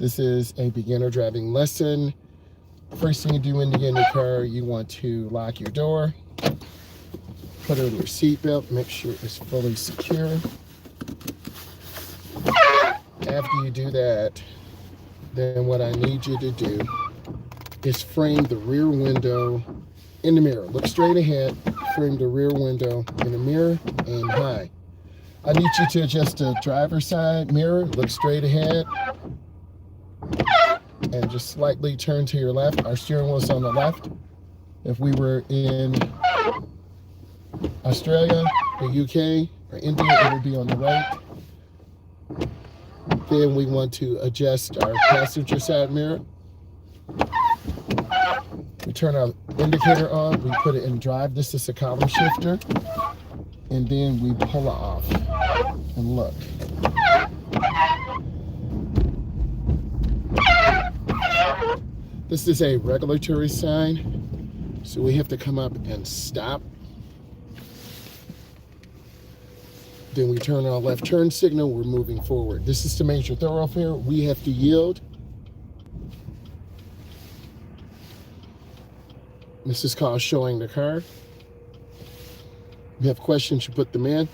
This is a beginner driving lesson. First thing you do when you get in your car, you want to lock your door, put on your seatbelt, make sure it's fully secure. After you do that, then what I need you to do is frame the rear window in the mirror. Look straight ahead, frame the rear window in the mirror, aim high. I need you to adjust the driver's side mirror, look straight ahead, and just slightly turn to your left. Our steering wheel is on the left. If we were in Australia, the UK, or India, it would be on the right. Then we want to adjust our passenger side mirror. We turn our indicator on, we put it in drive. This is a column shifter. And then we pull it off and look. This is a regulatory sign, so we have to come up and stop. Then we turn our left turn signal, we're moving forward. This is the major thoroughfare, we have to yield. This is called showing the car. If you have questions, you put them in.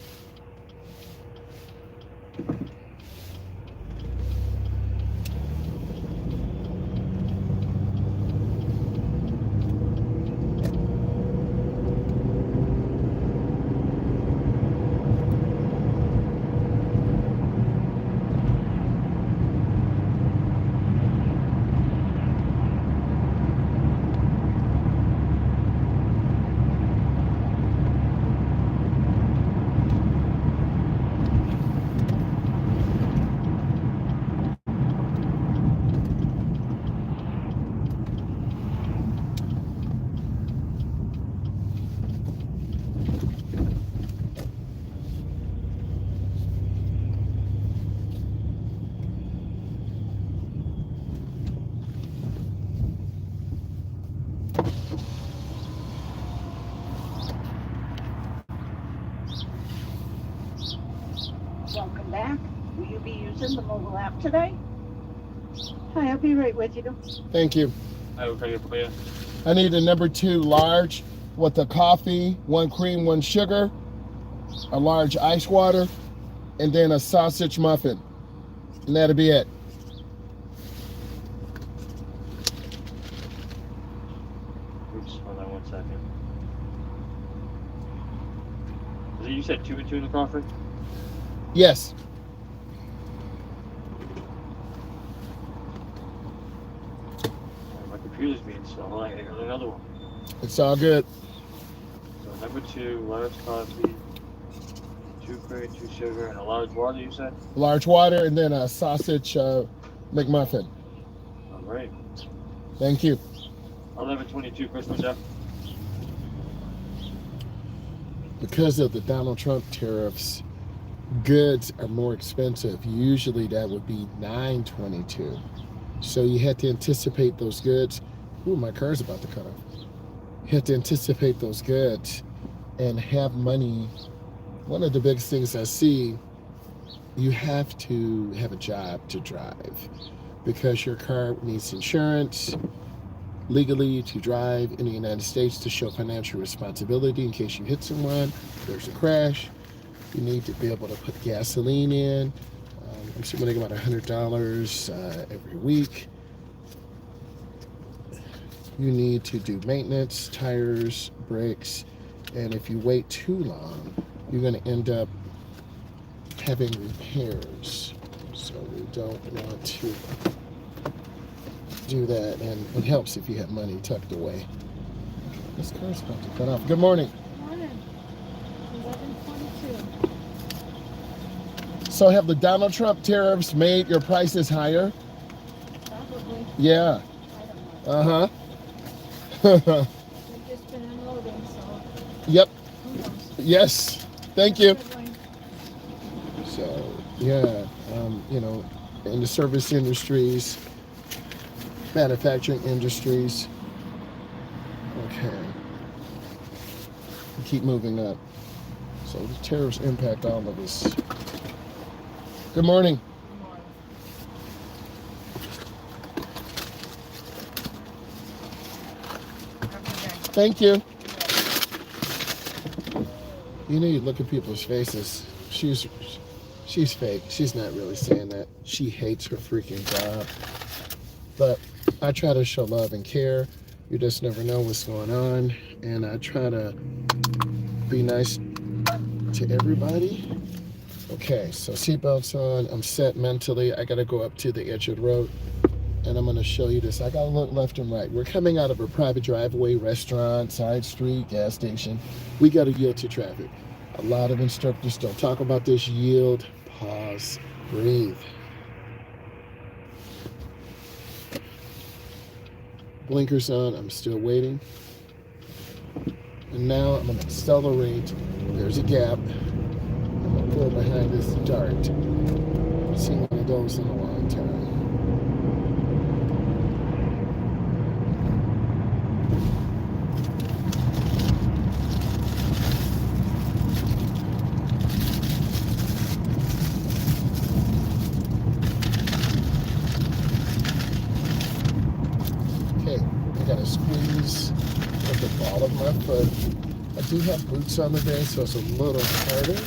Welcome back. Will you be using the mobile app today? Hi, I'll be right with you. Thank you. Okay, for you. I need a number 2 large with a coffee, 1 cream, 1 sugar, a large ice water, and then a sausage muffin. And that'll be it. Oops, hold on 1 second. You said 2 and 2 in the coffee? Yes. My computer's being slow. I got another one. It's all good. So number 2, large coffee, 2 cream, 2 sugar, and a large water, you said? Large water and then a sausage McMuffin. All right. Thank you. 11/22, Christmas Eve. Because of the Donald Trump tariffs, goods are more expensive. Usually that would be 9/22. So you had to anticipate those goods. Ooh, my car's about to cut off. You had to anticipate those goods and have money. One of the biggest things I see, you have to have a job to drive because your car needs insurance legally to drive in the United States to show financial responsibility in case you hit someone, there's a crash. You need to be able to put gasoline in. I'm spending about $100 every week. You need to do maintenance, tires, brakes, and if you wait too long, you're going to end up having repairs. So we don't want to do that, and it helps if you have money tucked away. This car's about to cut off. Good morning. Morning. 11:22. So have the Donald Trump tariffs made your prices higher? Probably. Yeah. I don't know. Uh-huh. We've just been unloading, so Yep. who knows? Yes. Thank you. Good one. So, yeah, in the service industries, manufacturing industries. Okay. We keep moving up. So the tariffs impact all of us. Good morning. Good morning. Thank you. You need to look at people's faces. She's fake. She's not really saying that. She hates her freaking job. But I try to show love and care. You just never know what's going on. And I try to be nice to everybody. Okay, so seatbelts on. I'm set mentally. I gotta go up to the edge of the road. And I'm gonna show you this. I gotta look left and right. We're coming out of a private driveway, restaurant, side street, gas station. We gotta yield to traffic. A lot of instructors don't talk about this. Yield, pause, breathe. Blinkers on, I'm still waiting. And now I'm gonna accelerate. There's a gap. I'm gonna pull behind this dart. I've seen one of those in a long time. I gotta squeeze with the ball of my foot. I do have boots on today, so it's a little harder,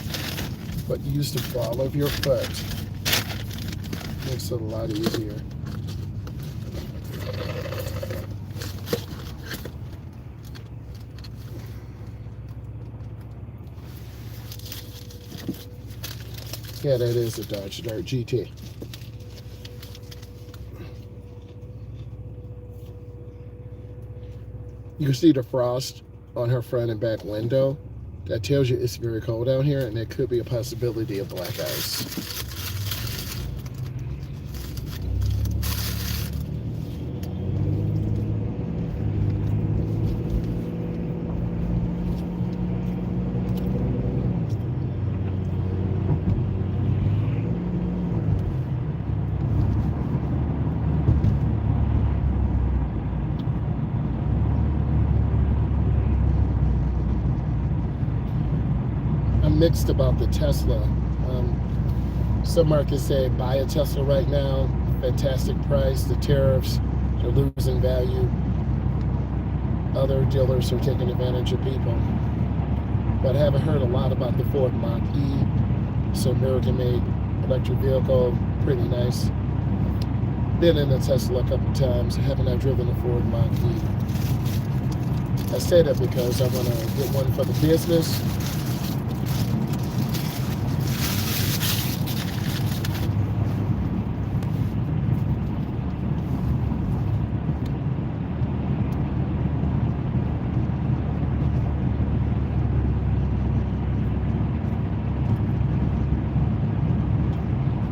but use the ball of your foot. Makes it a lot easier. Yeah, that is a Dodge Dart GT. You can see the frost on her front and back window. That tells you it's very cold out here, and there could be a possibility of black ice. Mixed about the Tesla. Some markets say buy a Tesla right now, fantastic price. The tariffs are losing value. Other dealers are taking advantage of people. But I haven't heard a lot about the Ford Mach-E. It's an American-made electric vehicle, pretty nice. Been in a Tesla a couple times. I haven't driven a Ford Mach-E. I say that because I want to get one for the business.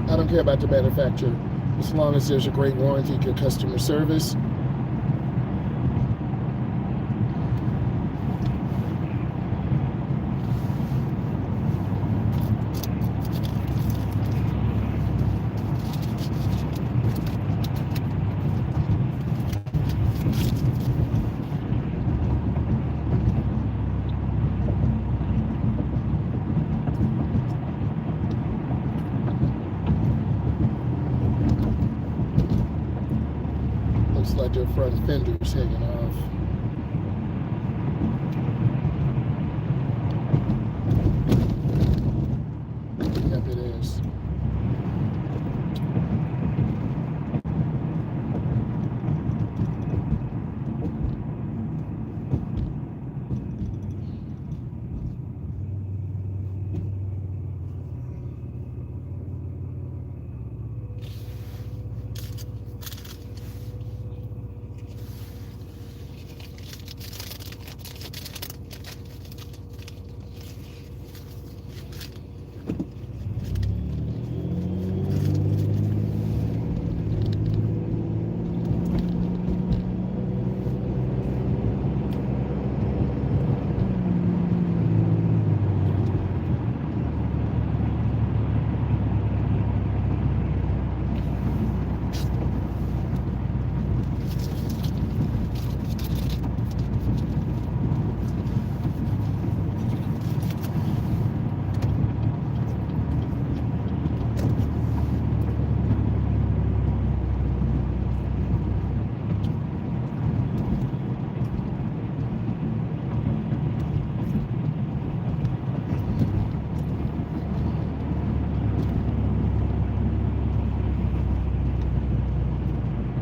I don't care about the manufacturer, as long as there's a great warranty, good customer service. Looks like their front fender's hanging off. Yep, it is.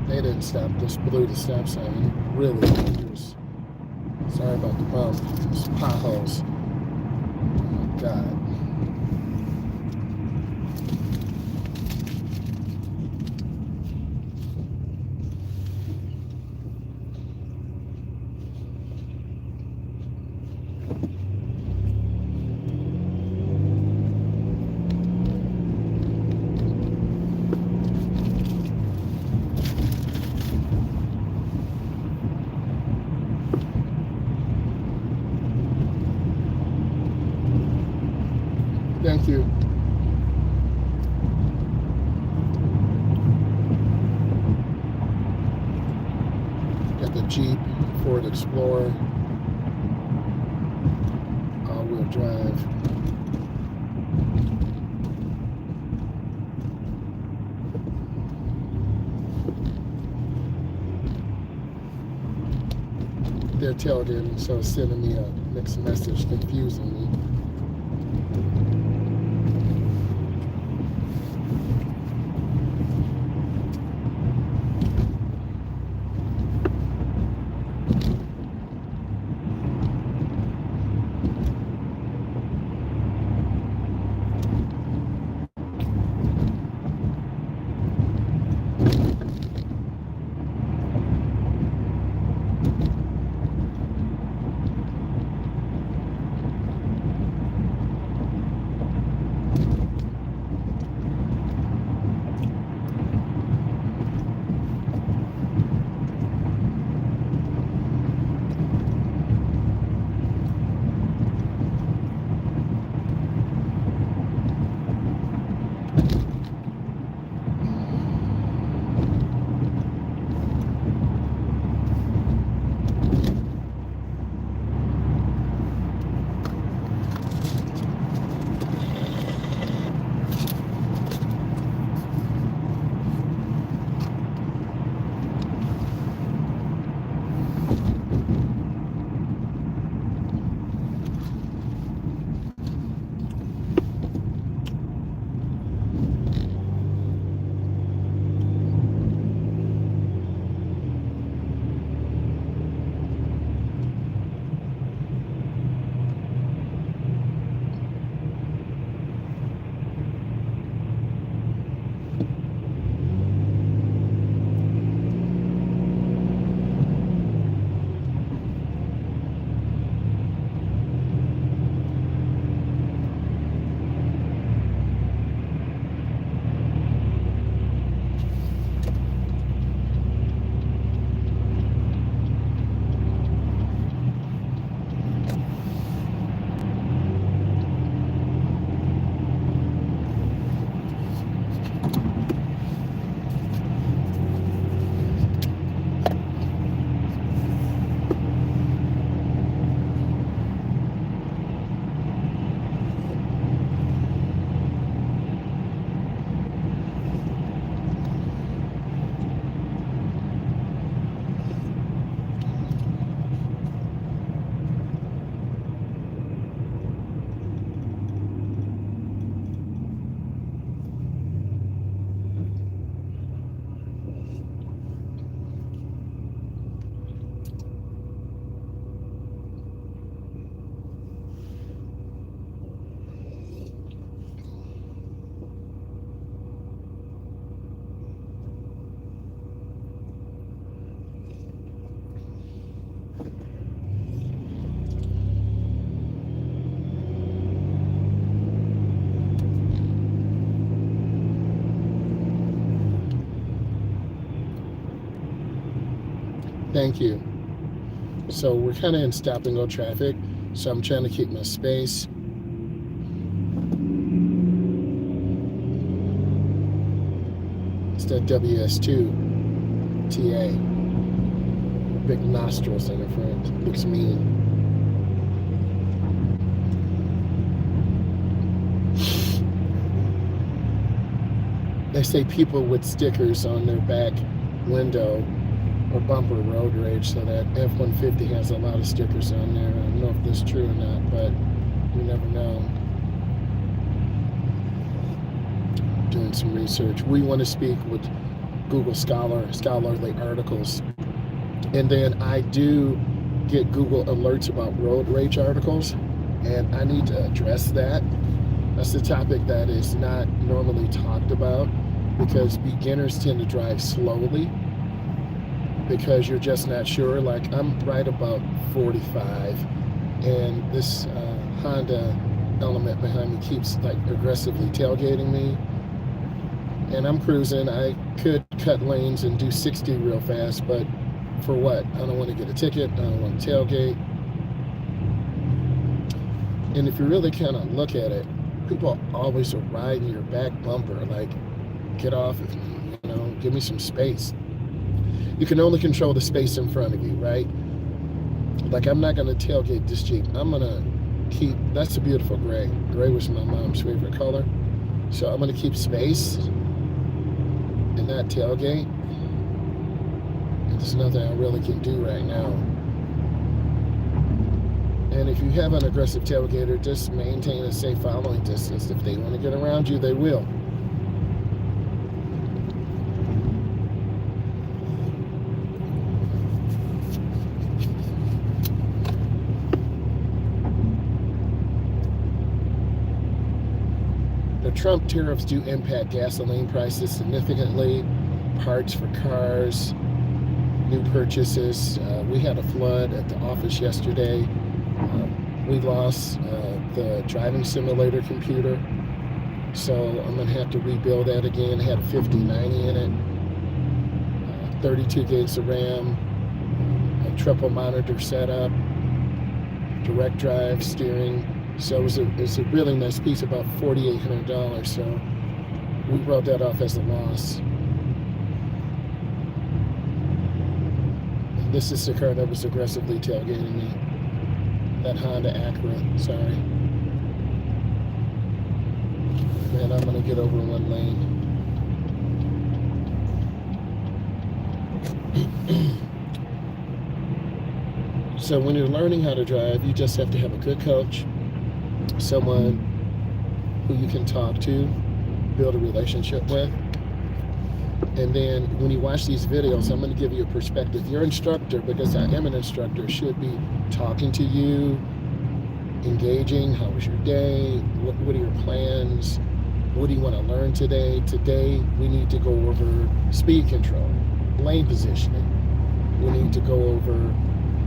They didn't stop, just blew the stop sign. Really dangerous. Sorry about the bump. It's potholes. Oh my God. Thank you. Got the Jeep, Ford Explorer, all-wheel drive. They're tailed in, so it's sending me a mixed message, confusing me. Thank you. So we're kind of in stop and go traffic, so I'm trying to keep my space. It's that WS2 TA. Big nostrils in the front. Looks mean. They say people with stickers on their back window or bumper road rage, so that F-150 has a lot of stickers on there. I don't know if that's true or not, but you never know. Doing some research. We want to speak with Google scholarly articles. And then I do get Google alerts about road rage articles, and I need to address that. That's a topic that is not normally talked about because beginners tend to drive slowly because you're just not sure. Like, I'm right about 45, and this Honda Element behind me keeps like aggressively tailgating me, and I'm cruising. I could cut lanes and do 60 real fast, but for what? I don't want to get a ticket. I don't want to tailgate. And if you really kind of look at it, people always are riding your back bumper. Like, get off of me, you know, give me some space. You can only control the space in front of you, right? Like, I'm not going to tailgate this Jeep. I'm going to keep, that's a beautiful gray. Gray was my mom's favorite color. So I'm going to keep space and not tailgate. And there's nothing I really can do right now. And if you have an aggressive tailgater, just maintain a safe following distance. If they want to get around you, they will. The Trump tariffs do impact gasoline prices significantly, parts for cars, new purchases. We had a flood at the office yesterday. We lost the driving simulator computer, so I'm going to have to rebuild that again. It had a 5090 in it, 32 gigs of RAM, a triple monitor setup, direct drive steering. So it's a really nice piece, about $4,800. So we wrote that off as a loss. This is the car that was aggressively tailgating me. That Honda Acura, sorry. And I'm gonna get over one lane. So when you're learning how to drive, you just have to have a good coach, someone who you can talk to, build a relationship with. And then when you watch these videos, I'm going to give you a perspective. Your instructor, because I am an instructor, should be talking to you, engaging. How was your day? What are your plans? What do you want to learn today? Today, we need to go over speed control, lane positioning. We need to go over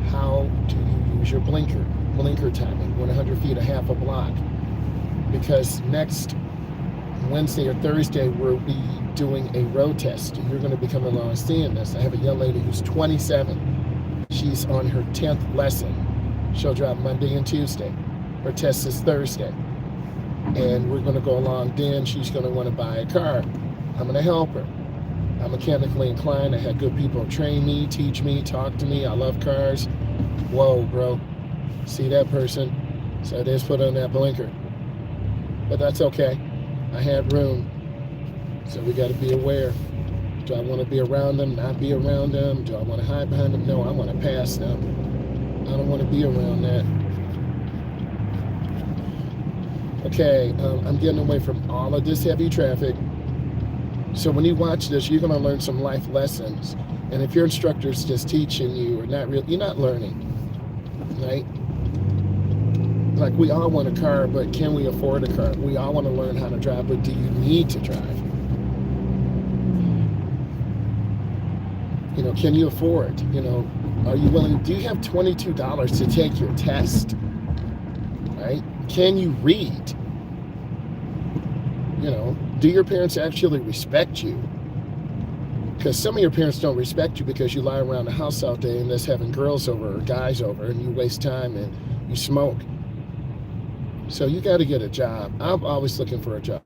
how do you use your blinker timing, 100 feet, a half a block. Because next Wednesday or Thursday, we'll be doing a road test. You're going to be coming along and seeing this. I have a young lady who's 27. She's on her 10th lesson. She'll drive Monday and Tuesday. Her test is Thursday. And we're going to go along then. She's going to want to buy a car. I'm going to help her. I'm mechanically inclined. I had good people train me, teach me, talk to me. I love cars. Whoa, bro. See that person? So I just put on that blinker. But that's okay. I had room. So we got to be aware. Do I want to be around them, not be around them? Do I want to hide behind them? No, I want to pass them. I don't want to be around that. Okay, I'm getting away from all of this heavy traffic. So when you watch this, you're going to learn some life lessons. And if your instructor's just teaching you or not real, you're not learning, right? Like, we all want a car, but can we afford a car? We all want to learn how to drive, but do you need to drive? You know, can you afford? You know, are you willing? Do you have $22 to take your test? Right? Can you read? You know, do your parents actually respect you? Because some of your parents don't respect you because you lie around the house all day and just having girls over or guys over, and you waste time and you smoke. So you got to get a job. I'm always looking for a job.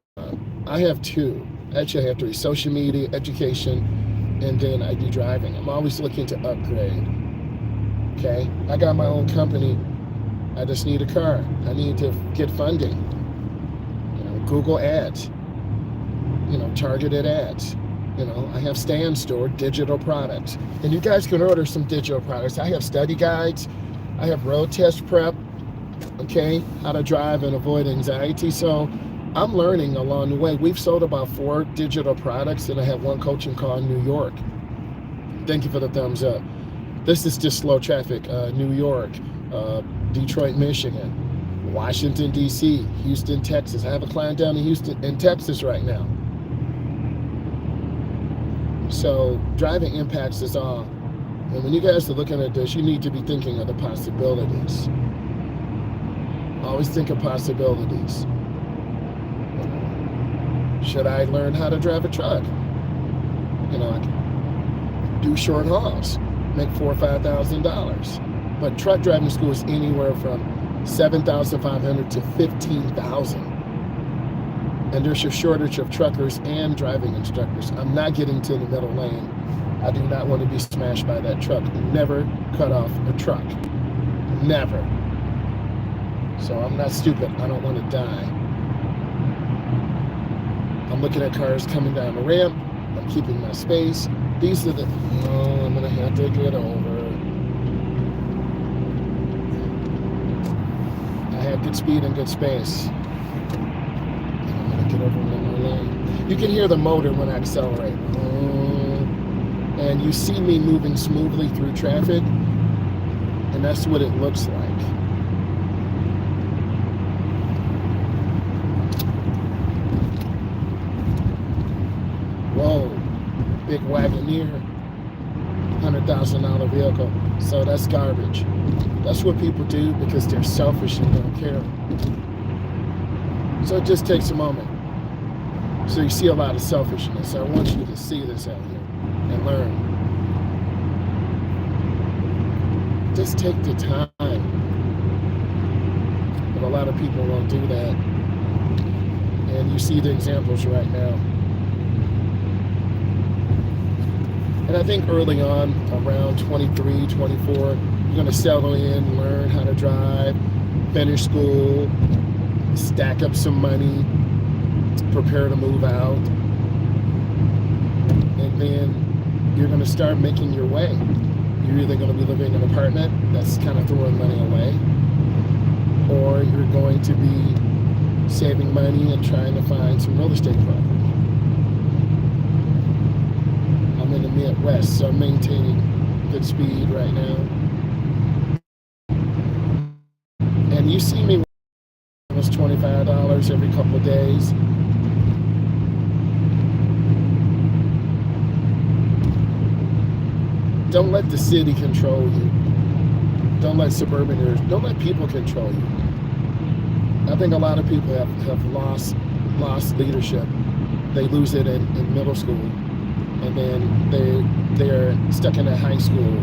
I have two. Actually, I have three: social media, education, and then I do driving. I'm always looking to upgrade. Okay? I got my own company. I just need a car. I need to get funding. You know, Google ads. You know, targeted ads. You know, I have Stand Store digital products. And you guys can order some digital products. I have study guides. I have road test prep. Okay, how to drive and avoid anxiety. So I'm learning along the way. We've sold about 4 digital products, and I have one coaching call in New York. Thank you for the thumbs up. This is just slow traffic. New York, Detroit, Michigan, Washington, D.C., Houston, Texas. I have a client down in Houston, in Texas right now. So driving impacts us all. And when you guys are looking at this, you need to be thinking of the possibilities. Always think of possibilities. Should I learn how to drive a truck? You know, I can do short hauls, make $4,000 or $5,000. But truck driving school is anywhere from $7,500 to $15,000. And there's a shortage of truckers and driving instructors. I'm not getting to the middle lane. I do not want to be smashed by that truck. Never cut off a truck. Never. So I'm not stupid. I don't want to die. I'm looking at cars coming down the ramp. I'm keeping my space. These are the, I'm going to have to get over. I have good speed and good space. I'm going to get over in my lane. You can hear the motor when I accelerate. And you see me moving smoothly through traffic, and that's what it looks like. Whoa, big Wagoneer, $100,000 vehicle. So that's garbage. That's what people do because they're selfish and don't care. So it just takes a moment. So you see a lot of selfishness. I want you to see this out here and learn. Just take the time. But a lot of people won't do that. And you see the examples right now. And I think early on, around 23, 24, you're going to settle in, learn how to drive, finish school, stack up some money, prepare to move out. And then you're going to start making your way. You're either going to be living in an apartment that's kind of throwing money away, or you're going to be saving money and trying to find some real estate property. I'm in the Midwest, so I'm maintaining good speed right now. And you see me almost $25 every couple of days. Don't let the city control you. Don't let suburban areas, don't let people control you. I think a lot of people have lost leadership. They lose it in middle school. And then they're stuck in a high school.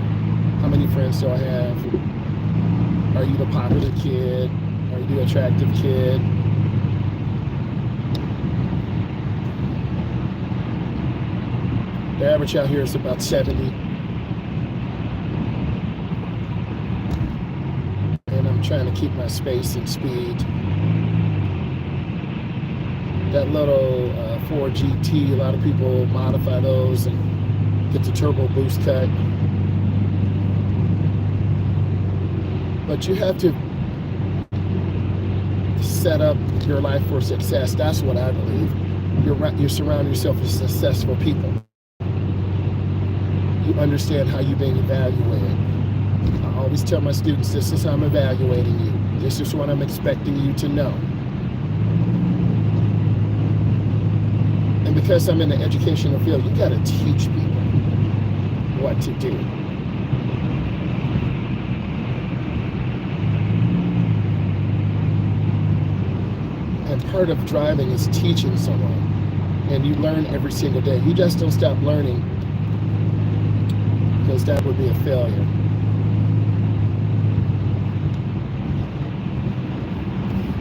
How many friends do I have? Are you the popular kid? Are you the attractive kid? The average out here is about 70. And I'm trying to keep my space and speed. That little Ford GT, a lot of people modify those and get the turbo boost cut. But you have to set up your life for success. That's what I believe. You surround yourself with successful people. You understand how you're being evaluated. I always tell my students, this is how I'm evaluating you. This is what I'm expecting you to know. And because I'm in the educational field, you got to teach people what to do. And part of driving is teaching someone. And you learn every single day. You just don't stop learning, because that would be a failure.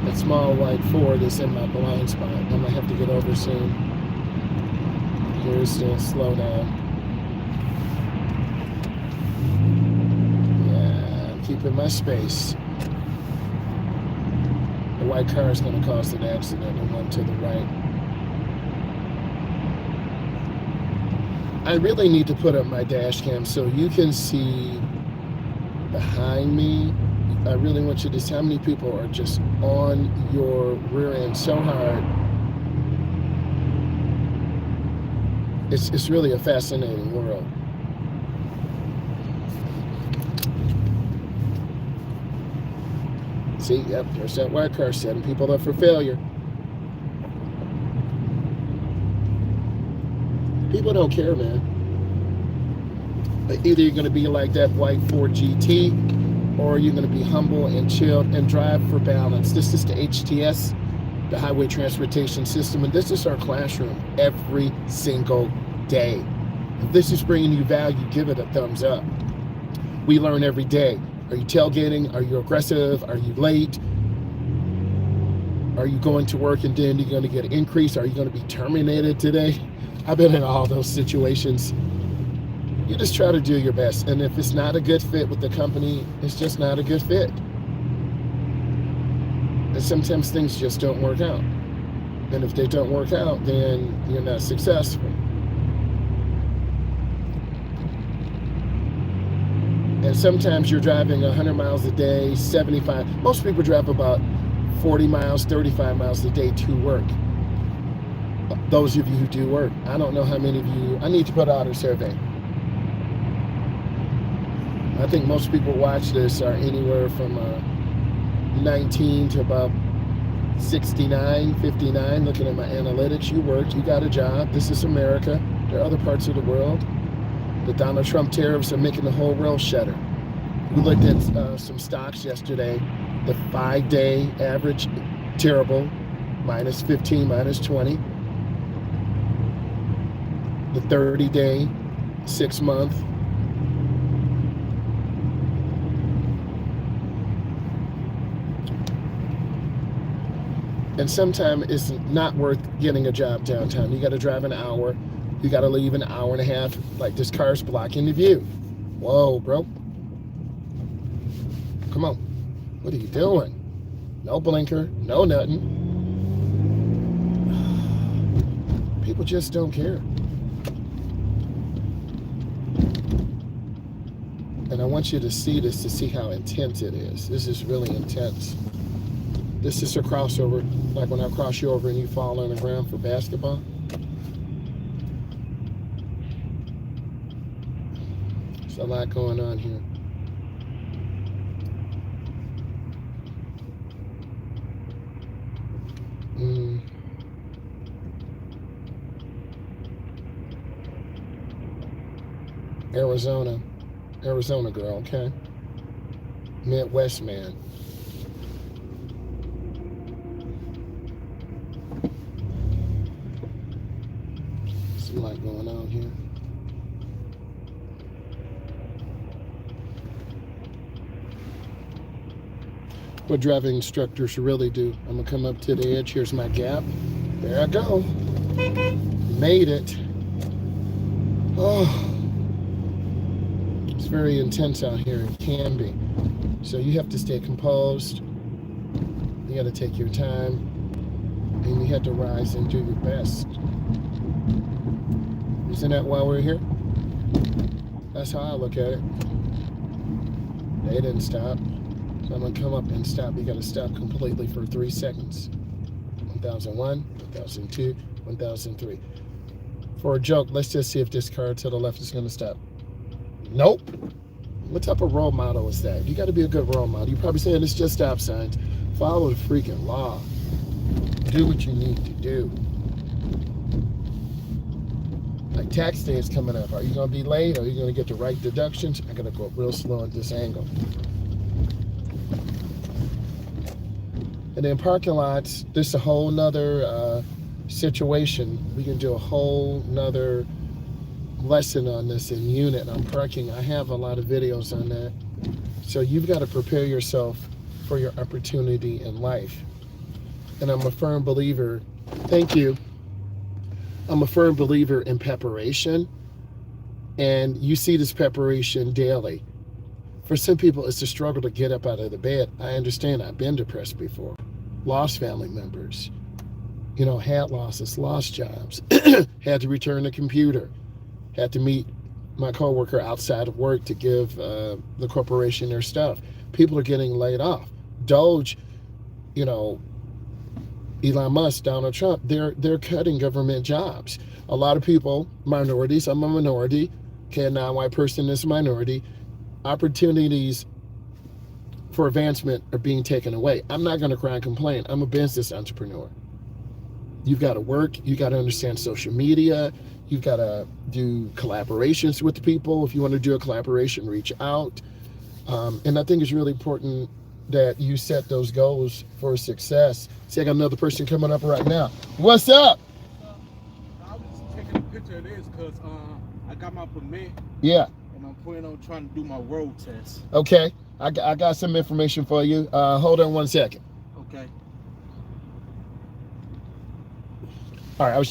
That small white Ford is in my blind spot. I might have to get over soon. Here's the slow down. Yeah, I'm keeping my space. The white car is going to cause an accident, and one to the right. I really need to put up my dash cam so you can see behind me. You I really want you to see how many people are just on your rear end so hard. It's really a fascinating world. See, yep, there's that white car setting people up for failure. People don't care, man. Either you're going to be like that white Ford GT, or you're going to be humble and chilled and drive for balance. This is the HTS, the Highway Transportation System, and this is our classroom every single day. If this is bringing you value, give it a thumbs up. We learn every day. Are you tailgating? Are you aggressive? Are you late? Are you going to work and then you're going to get an increase? Are you going to be terminated today? I've been in all those situations. You just try to do your best. And if it's not a good fit with the company, it's just not a good fit. And sometimes things just don't work out. And if they don't work out, then you're not successful. And sometimes you're driving 100 miles a day, 75. Most people drive about 40 miles, 35 miles a day to work. Those of you who do work. I don't know how many of you, I need to put out a survey. I think most people watch this are anywhere from 19 to about 69, 59, looking at my analytics. You worked, you got a job. This is America. There are other parts of the world. The Donald Trump tariffs are making the whole world shudder. We looked at some stocks yesterday. The 5-day average, terrible, minus 15, minus 20. The 30-day, 6-month. And sometimes it's not worth getting a job downtown. You got to drive an hour. You got to leave an hour and a half. Like this car's blocking the view. Whoa, bro. Come on. What are you doing? No blinker, no nothing. People just don't care. And I want you to see this to see how intense it is. This is really intense. This is a crossover, like when I cross you over and you fall on the ground for basketball. There's a lot going on here. Arizona girl, okay? Midwest man. There's a lot going on here. What driving instructors really do. I'm gonna come up to the edge. Here's my gap. There I go. Made it. Oh. It's very intense out here. It can be. So you have to stay composed. You got to take your time. And you have to rise and do your best. Isn't that why we're here? That's how I look at it. They didn't stop. So I'm going to come up and stop. You got to stop completely for 3 seconds. 1001, 1002, 1003. For a joke, let's just see if this car to the left is going to stop. Nope. What type of role model is that? You got to be a good role model. You're probably saying it's just stop signs. Follow the freaking law. Do what you need to do. Like tax day is coming up. Are you going to be late? Are you going to get the right deductions? I got to go real slow at this angle. And then parking lots, this is a whole nother situation. We can do a whole nother lesson on this in unit on parking. I have a lot of videos on that. So you've got to prepare yourself for your opportunity in life. And I'm a firm believer, thank you. I'm a firm believer in preparation. And you see this preparation daily. For some people, it's a struggle to get up out of the bed. I understand. I've been depressed before. Lost family members. You know, had losses, lost jobs. Had to return the computer. Had to meet my coworker outside of work to give the corporation their stuff. People are getting laid off. Doge, you know, Elon Musk, Donald Trump, they're cutting government jobs. A lot of people, minorities, I'm a minority, okay, a non-white person is a minority, opportunities for advancement are being taken away. I'm not going to cry and complain. I'm a business entrepreneur. You've got to work. You got to understand social media. You've got to do collaborations with people. If you want to do a collaboration, reach out. And I think it's really important that you set those goals for success. See, I got another person coming up right now. What's up? I was just taking a picture of this because I got my permit Yeah. and I'm planning on trying to do my road test. Okay. I got some information for you. Hold on one second. Okay. All right. I was just